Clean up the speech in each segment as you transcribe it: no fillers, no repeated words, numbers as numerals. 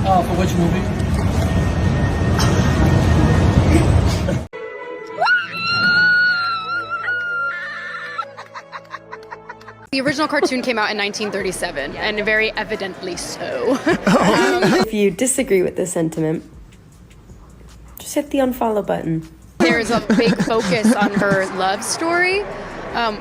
For which movie? The original cartoon came out in 1937, and very evidently so. If you disagree with this sentiment, just hit the unfollow button. There's a big focus on her love story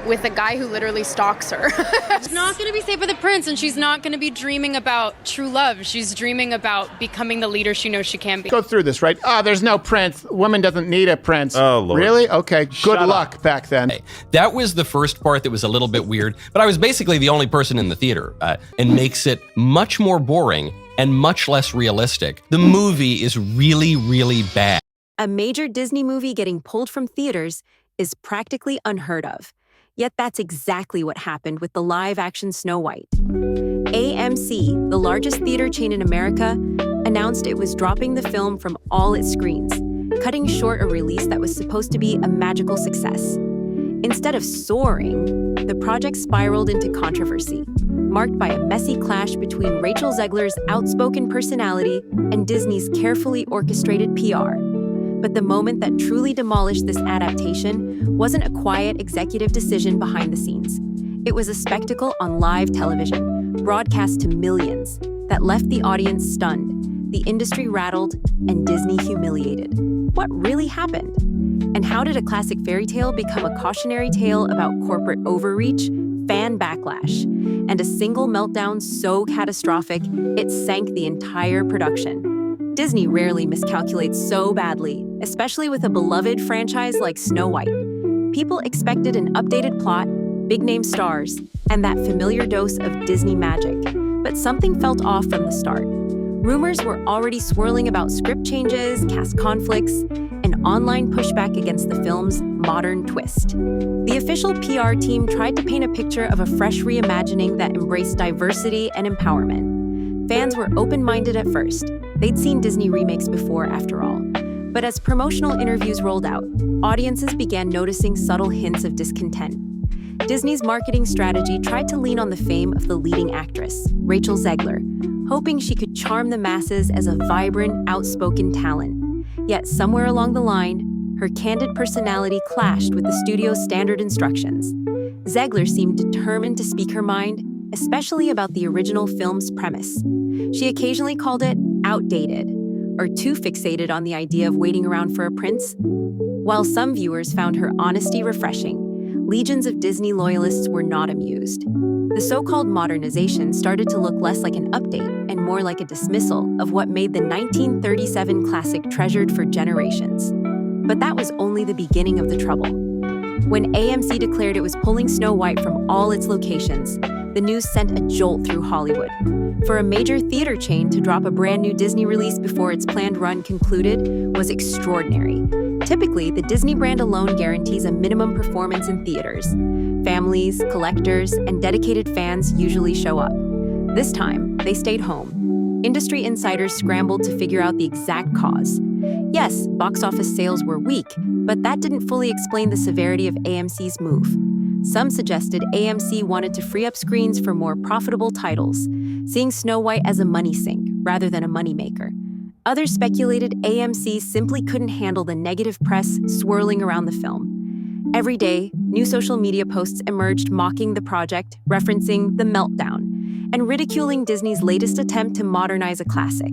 with a guy who literally stalks her. She's not going to be saved by the prince, and she's not going to be dreaming about true love. She's dreaming about becoming the leader she knows she can be. Go through this, right? There's no prince. Woman doesn't need a prince. Oh, Lord. Really? Okay, good Shut luck up. back then. That was the first part that was a little bit weird, but I was basically the only person in the theater, and makes it much more boring and much less realistic. The movie is really, really bad. A major Disney movie getting pulled from theaters is practically unheard of. Yet that's exactly what happened with the live-action Snow White. AMC, the largest theater chain in America, announced it was dropping the film from all its screens, cutting short a release that was supposed to be a magical success. Instead of soaring, the project spiraled into controversy, marked by a messy clash between Rachel Zegler's outspoken personality and Disney's carefully orchestrated PR. But the moment that truly demolished this adaptation wasn't a quiet executive decision behind the scenes. It was a spectacle on live television, broadcast to millions, that left the audience stunned, the industry rattled, and Disney humiliated. What really happened? And how did a classic fairy tale become a cautionary tale about corporate overreach, fan backlash, and a single meltdown so catastrophic it sank the entire production? Disney rarely miscalculates so badly, especially with a beloved franchise like Snow White. People expected an updated plot, big-name stars, and that familiar dose of Disney magic. But something felt off from the start. Rumors were already swirling about script changes, cast conflicts, and online pushback against the film's modern twist. The official PR team tried to paint a picture of a fresh reimagining that embraced diversity and empowerment. Fans were open-minded at first. They'd seen Disney remakes before, after all. But as promotional interviews rolled out, audiences began noticing subtle hints of discontent. Disney's marketing strategy tried to lean on the fame of the leading actress, Rachel Zegler, hoping she could charm the masses as a vibrant, outspoken talent. Yet somewhere along the line, her candid personality clashed with the studio's standard instructions. Zegler seemed determined to speak her mind, especially about the original film's premise. She occasionally called it outdated, or too fixated on the idea of waiting around for a prince. While some viewers found her honesty refreshing, legions of Disney loyalists were not amused. The so-called modernization started to look less like an update and more like a dismissal of what made the 1937 classic treasured for generations. But that was only the beginning of the trouble. When AMC declared it was pulling Snow White from all its locations, the news sent a jolt through Hollywood. For a major theater chain to drop a brand new Disney release before its planned run concluded was extraordinary. Typically, the Disney brand alone guarantees a minimum performance in theaters. Families, collectors, and dedicated fans usually show up. This time, they stayed home. Industry insiders scrambled to figure out the exact cause. Yes, box office sales were weak, but that didn't fully explain the severity of AMC's move. Some suggested AMC wanted to free up screens for more profitable titles, seeing Snow White as a money sink rather than a moneymaker. Others speculated AMC simply couldn't handle the negative press swirling around the film. Every day, new social media posts emerged mocking the project, referencing the meltdown, and ridiculing Disney's latest attempt to modernize a classic.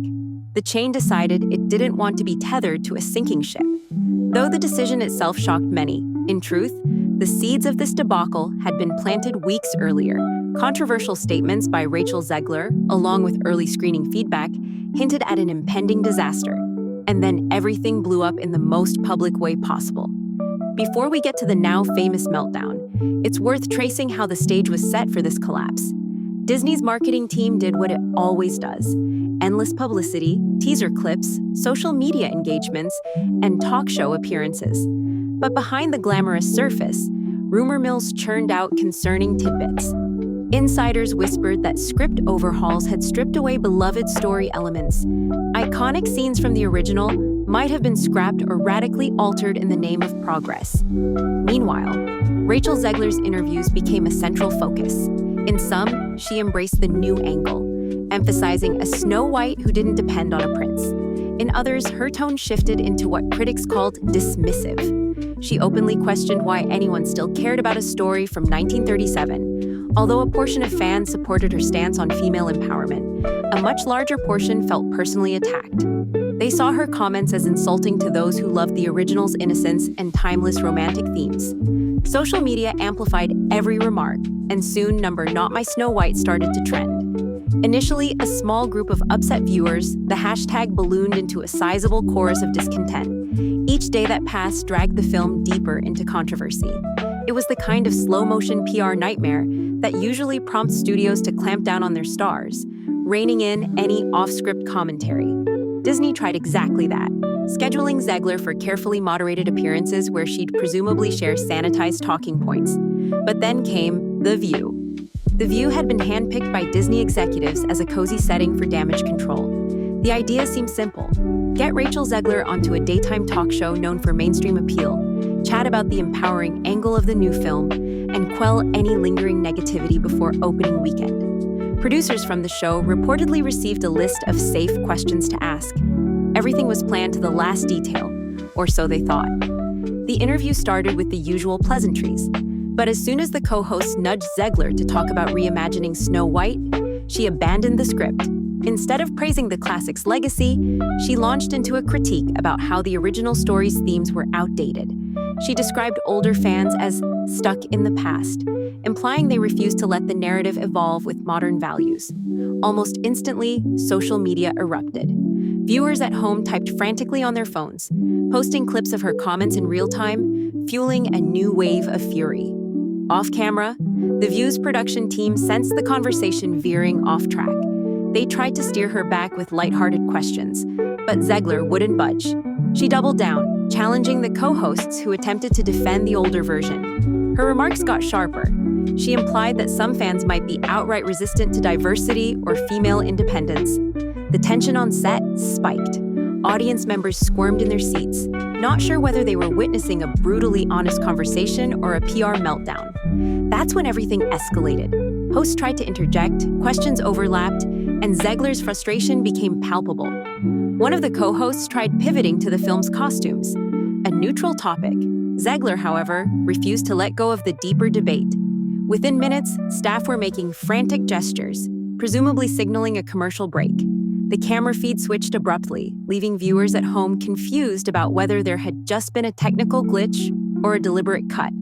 The chain decided it didn't want to be tethered to a sinking ship. Though the decision itself shocked many, in truth, the seeds of this debacle had been planted weeks earlier. Controversial statements by Rachel Zegler, along with early screening feedback, hinted at an impending disaster. And then everything blew up in the most public way possible. Before we get to the now famous meltdown, it's worth tracing how the stage was set for this collapse. Disney's marketing team did what it always does: endless publicity, teaser clips, social media engagements, and talk show appearances. But behind the glamorous surface, rumor mills churned out concerning tidbits. Insiders whispered that script overhauls had stripped away beloved story elements. Iconic scenes from the original might have been scrapped or radically altered in the name of progress. Meanwhile, Rachel Zegler's interviews became a central focus. In some, she embraced the new angle, emphasizing a Snow White who didn't depend on a prince. In others, her tone shifted into what critics called dismissive. She openly questioned why anyone still cared about a story from 1937. Although a portion of fans supported her stance on female empowerment, a much larger portion felt personally attacked. They saw her comments as insulting to those who loved the original's innocence and timeless romantic themes. Social media amplified every remark, and soon Not My Snow White started to trend. Initially, a small group of upset viewers, the hashtag ballooned into a sizable chorus of discontent. Each day that passed dragged the film deeper into controversy. It was the kind of slow-motion PR nightmare that usually prompts studios to clamp down on their stars, reining in any off-script commentary. Disney tried exactly that, scheduling Zegler for carefully moderated appearances where she'd presumably share sanitized talking points. But then came The View. The View had been handpicked by Disney executives as a cozy setting for damage control. The idea seemed simple. Get Rachel Zegler onto a daytime talk show known for mainstream appeal, chat about the empowering angle of the new film, and quell any lingering negativity before opening weekend. Producers from the show reportedly received a list of safe questions to ask. Everything was planned to the last detail, or so they thought. The interview started with the usual pleasantries, but as soon as the co-hosts nudged Zegler to talk about reimagining Snow White, she abandoned the script. Instead of praising the classic's legacy, she launched into a critique about how the original story's themes were outdated. She described older fans as stuck in the past, implying they refused to let the narrative evolve with modern values. Almost instantly, social media erupted. Viewers at home typed frantically on their phones, posting clips of her comments in real time, fueling a new wave of fury. Off camera, The View's production team sensed the conversation veering off track. They tried to steer her back with lighthearted questions, but Zegler wouldn't budge. She doubled down, challenging the co-hosts who attempted to defend the older version. Her remarks got sharper. She implied that some fans might be outright resistant to diversity or female independence. The tension on set spiked. Audience members squirmed in their seats, not sure whether they were witnessing a brutally honest conversation or a PR meltdown. That's when everything escalated. Hosts tried to interject, questions overlapped, and Zegler's frustration became palpable. One of the co-hosts tried pivoting to the film's costumes, a neutral topic. Zegler, however, refused to let go of the deeper debate. Within minutes, staff were making frantic gestures, presumably signaling a commercial break. The camera feed switched abruptly, leaving viewers at home confused about whether there had just been a technical glitch or a deliberate cut.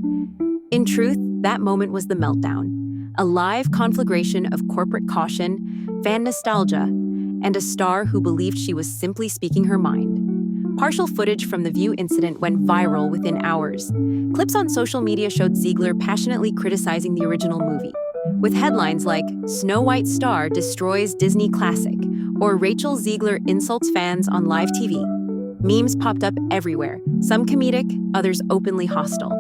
In truth, that moment was the meltdown, a live conflagration of corporate caution, fan nostalgia, and a star who believed she was simply speaking her mind. Partial footage from the View incident went viral within hours. Clips on social media showed Zegler passionately criticizing the original movie, with headlines like "Snow White star destroys Disney classic" or "Rachel Zegler insults fans on live TV." Memes popped up everywhere, some comedic, others openly hostile.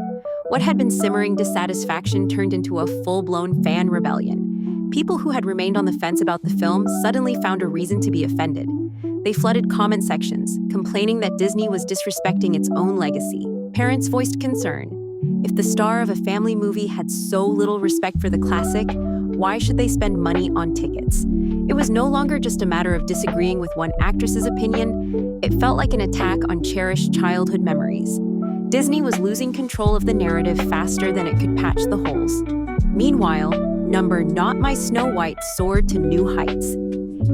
What had been simmering dissatisfaction turned into a full-blown fan rebellion. People who had remained on the fence about the film suddenly found a reason to be offended. They flooded comment sections, complaining that Disney was disrespecting its own legacy. Parents voiced concern. If the star of a family movie had so little respect for the classic, why should they spend money on tickets? It was no longer just a matter of disagreeing with one actress's opinion. It felt like an attack on cherished childhood memories. Disney was losing control of the narrative faster than it could patch the holes. Meanwhile, Not My Snow White soared to new heights.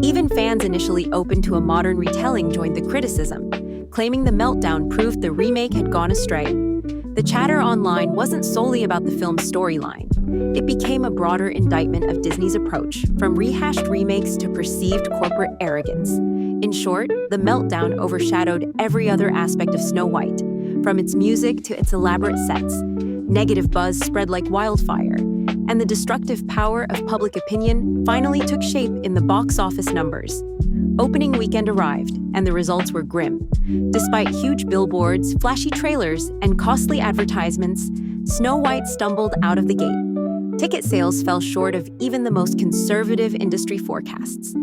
Even fans initially open to a modern retelling joined the criticism, claiming the meltdown proved the remake had gone astray. The chatter online wasn't solely about the film's storyline. It became a broader indictment of Disney's approach, from rehashed remakes to perceived corporate arrogance. In short, the meltdown overshadowed every other aspect of Snow White, from its music to its elaborate sets. Negative buzz spread like wildfire, and the destructive power of public opinion finally took shape in the box office numbers. Opening weekend arrived, and the results were grim. Despite huge billboards, flashy trailers, and costly advertisements, Snow White stumbled out of the gate. Ticket sales fell short of even the most conservative industry forecasts.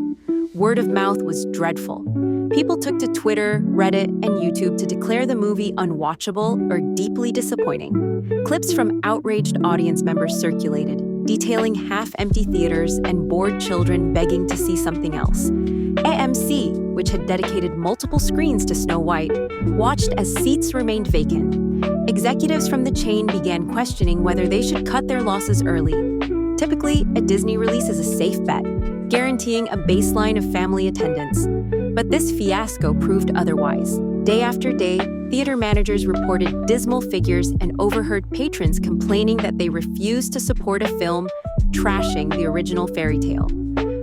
Word of mouth was dreadful. People took to Twitter, Reddit, and YouTube to declare the movie unwatchable or deeply disappointing. Clips from outraged audience members circulated, detailing half-empty theaters and bored children begging to see something else. AMC, which had dedicated multiple screens to Snow White, watched as seats remained vacant. Executives from the chain began questioning whether they should cut their losses early. Typically, a Disney release is a safe bet, guaranteeing a baseline of family attendance. But this fiasco proved otherwise. Day after day, theater managers reported dismal figures and overheard patrons complaining that they refused to support a film trashing the original fairy tale.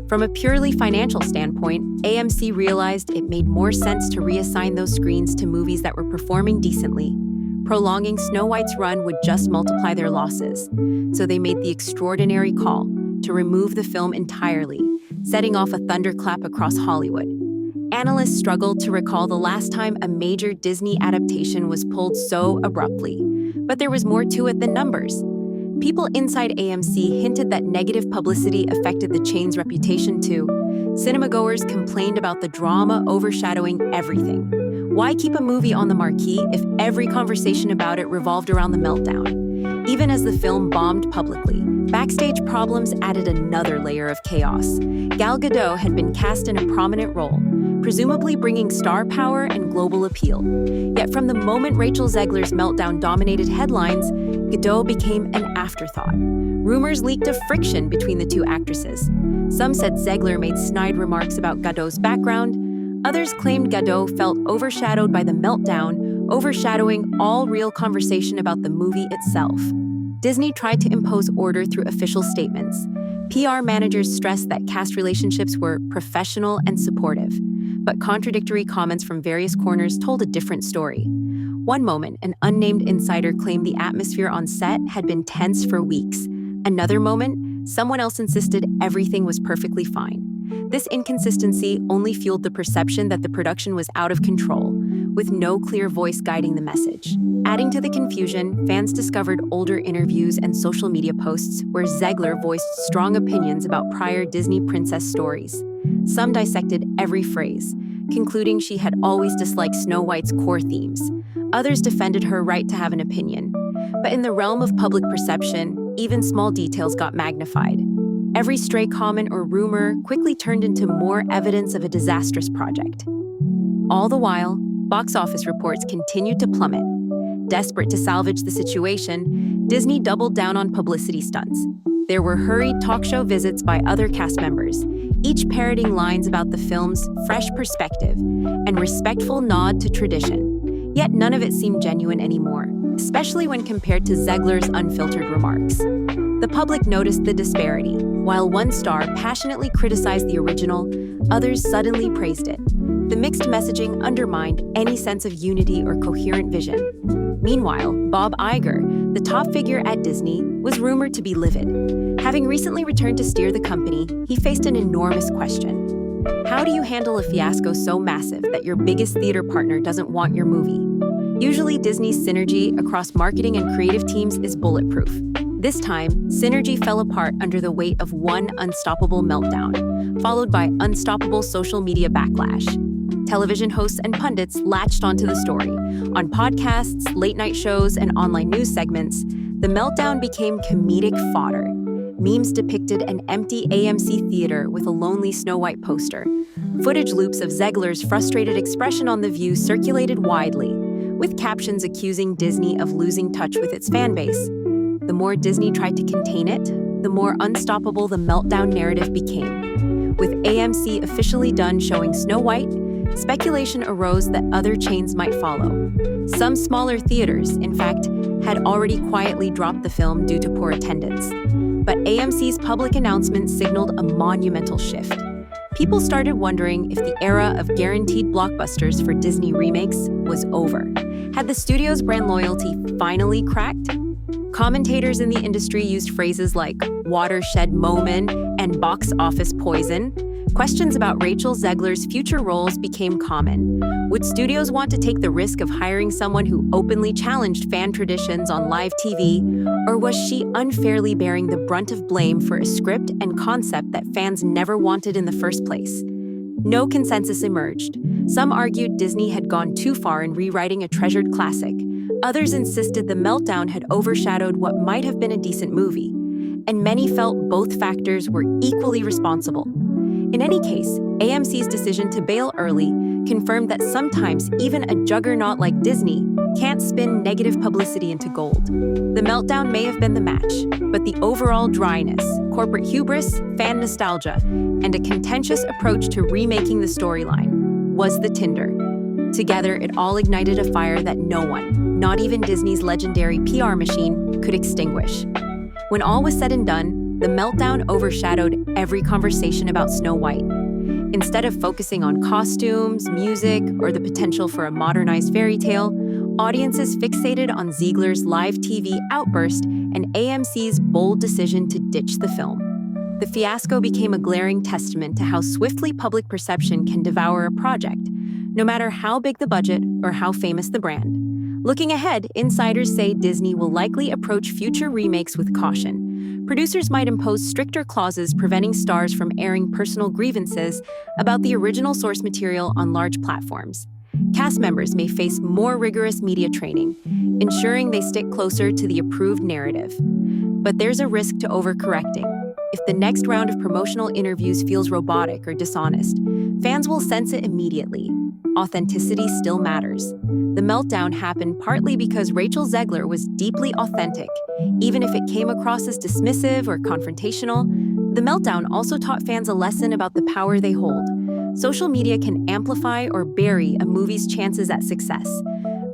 From a purely financial standpoint, AMC realized it made more sense to reassign those screens to movies that were performing decently. Prolonging Snow White's run would just multiply their losses, so they made the extraordinary call to remove the film entirely, setting off a thunderclap across Hollywood. Analysts struggled to recall the last time a major Disney adaptation was pulled so abruptly, but there was more to it than numbers. People inside AMC hinted that negative publicity affected the chain's reputation too. Cinemagoers complained about the drama overshadowing everything. Why keep a movie on the marquee if every conversation about it revolved around the meltdown? Even as the film bombed publicly, backstage problems added another layer of chaos. Gal Gadot had been cast in a prominent role, presumably bringing star power and global appeal. Yet from the moment Rachel Zegler's meltdown dominated headlines, Gadot became an afterthought. Rumors leaked of friction between the two actresses. Some said Zegler made snide remarks about Gadot's background. Others claimed Gadot felt overshadowed by the meltdown, overshadowing all real conversation about the movie itself. Disney tried to impose order through official statements. PR managers stressed that cast relationships were professional and supportive, but contradictory comments from various corners told a different story. One moment, an unnamed insider claimed the atmosphere on set had been tense for weeks. Another moment, someone else insisted everything was perfectly fine. This inconsistency only fueled the perception that the production was out of control, with no clear voice guiding the message. Adding to the confusion, fans discovered older interviews and social media posts where Zegler voiced strong opinions about prior Disney princess stories. Some dissected every phrase, concluding she had always disliked Snow White's core themes. Others defended her right to have an opinion. But in the realm of public perception, even small details got magnified. Every stray comment or rumor quickly turned into more evidence of a disastrous project. All the while, box office reports continued to plummet. Desperate to salvage the situation, Disney doubled down on publicity stunts. There were hurried talk show visits by other cast members, each parroting lines about the film's fresh perspective and respectful nod to tradition. Yet none of it seemed genuine anymore, especially when compared to Zegler's unfiltered remarks. The public noticed the disparity. While one star passionately criticized the original, others suddenly praised it. The mixed messaging undermined any sense of unity or coherent vision. Meanwhile, Bob Iger, the top figure at Disney, was rumored to be livid. Having recently returned to steer the company, he faced an enormous question. How do you handle a fiasco so massive that your biggest theater partner doesn't want your movie? Usually, Disney's synergy across marketing and creative teams is bulletproof. This time, synergy fell apart under the weight of one unstoppable meltdown, followed by unstoppable social media backlash. Television hosts and pundits latched onto the story. On podcasts, late-night shows, and online news segments, the meltdown became comedic fodder. Memes depicted an empty AMC theater with a lonely Snow White poster. Footage loops of Zegler's frustrated expression on The View circulated widely, with captions accusing Disney of losing touch with its fan base. The more Disney tried to contain it, the more unstoppable the meltdown narrative became. With AMC officially done showing Snow White, speculation arose that other chains might follow. Some smaller theaters, in fact, had already quietly dropped the film due to poor attendance. But AMC's public announcement signaled a monumental shift. People started wondering if the era of guaranteed blockbusters for Disney remakes was over. Had the studio's brand loyalty finally cracked? Commentators in the industry used phrases like watershed moment and box office poison. Questions about Rachel Zegler's future roles became common. Would studios want to take the risk of hiring someone who openly challenged fan traditions on live TV, or was she unfairly bearing the brunt of blame for a script and concept that fans never wanted in the first place? No consensus emerged. Some argued Disney had gone too far in rewriting a treasured classic. Others insisted the meltdown had overshadowed what might have been a decent movie. and many felt both factors were equally responsible. In any case, AMC's decision to bail early confirmed that sometimes even a juggernaut like Disney can't spin negative publicity into gold. The meltdown may have been the match, but the overall dryness, corporate hubris, fan nostalgia, and a contentious approach to remaking the storyline was the tinder. Together, it all ignited a fire that no one, not even Disney's legendary PR machine, could extinguish. When all was said and done, the meltdown overshadowed every conversation about Snow White. Instead of focusing on costumes, music, or the potential for a modernized fairy tale, audiences fixated on Zegler's live TV outburst and AMC's bold decision to ditch the film. The fiasco became a glaring testament to how swiftly public perception can devour a project, no matter how big the budget or how famous the brand. Looking ahead, insiders say Disney will likely approach future remakes with caution. Producers might impose stricter clauses preventing stars from airing personal grievances about the original source material on large platforms. Cast members may face more rigorous media training, ensuring they stick closer to the approved narrative. But there's a risk to overcorrecting. If the next round of promotional interviews feels robotic or dishonest, fans will sense it immediately. Authenticity still matters. The meltdown happened partly because Rachel Zegler was deeply authentic, even if it came across as dismissive or confrontational. The meltdown also taught fans a lesson about the power they hold. Social media can amplify or bury a movie's chances at success.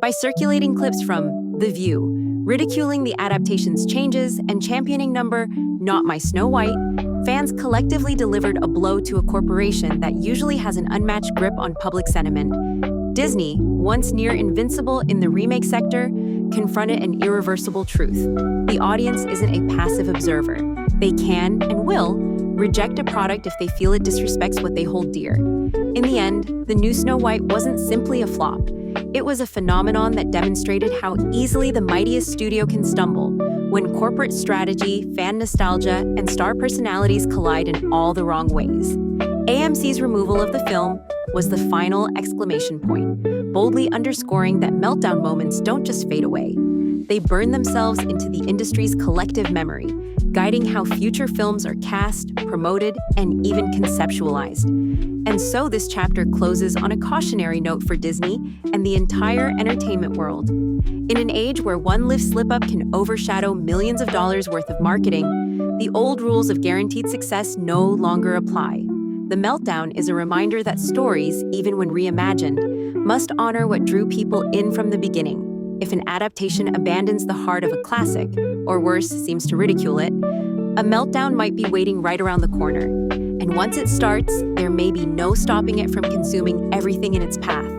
By circulating clips from The View, ridiculing the adaptation's changes, and championing Not My Snow White, fans collectively delivered a blow to a corporation that usually has an unmatched grip on public sentiment. Disney, once near invincible in the remake sector, confronted an irreversible truth. The audience isn't a passive observer. They can, and will, reject a product if they feel it disrespects what they hold dear. In the end, the new Snow White wasn't simply a flop. It was a phenomenon that demonstrated how easily the mightiest studio can stumble when corporate strategy, fan nostalgia, and star personalities collide in all the wrong ways. AMC's removal of the film was the final exclamation point, boldly underscoring that meltdown moments don't just fade away. They burn themselves into the industry's collective memory, guiding how future films are cast, promoted, and even conceptualized. And so this chapter closes on a cautionary note for Disney and the entire entertainment world. In an age where one live slip-up can overshadow millions of dollars worth of marketing, the old rules of guaranteed success no longer apply. The meltdown is a reminder that stories, even when reimagined, must honor what drew people in from the beginning. If an adaptation abandons the heart of a classic, or worse, seems to ridicule it, a meltdown might be waiting right around the corner. And once it starts, there may be no stopping it from consuming everything in its path.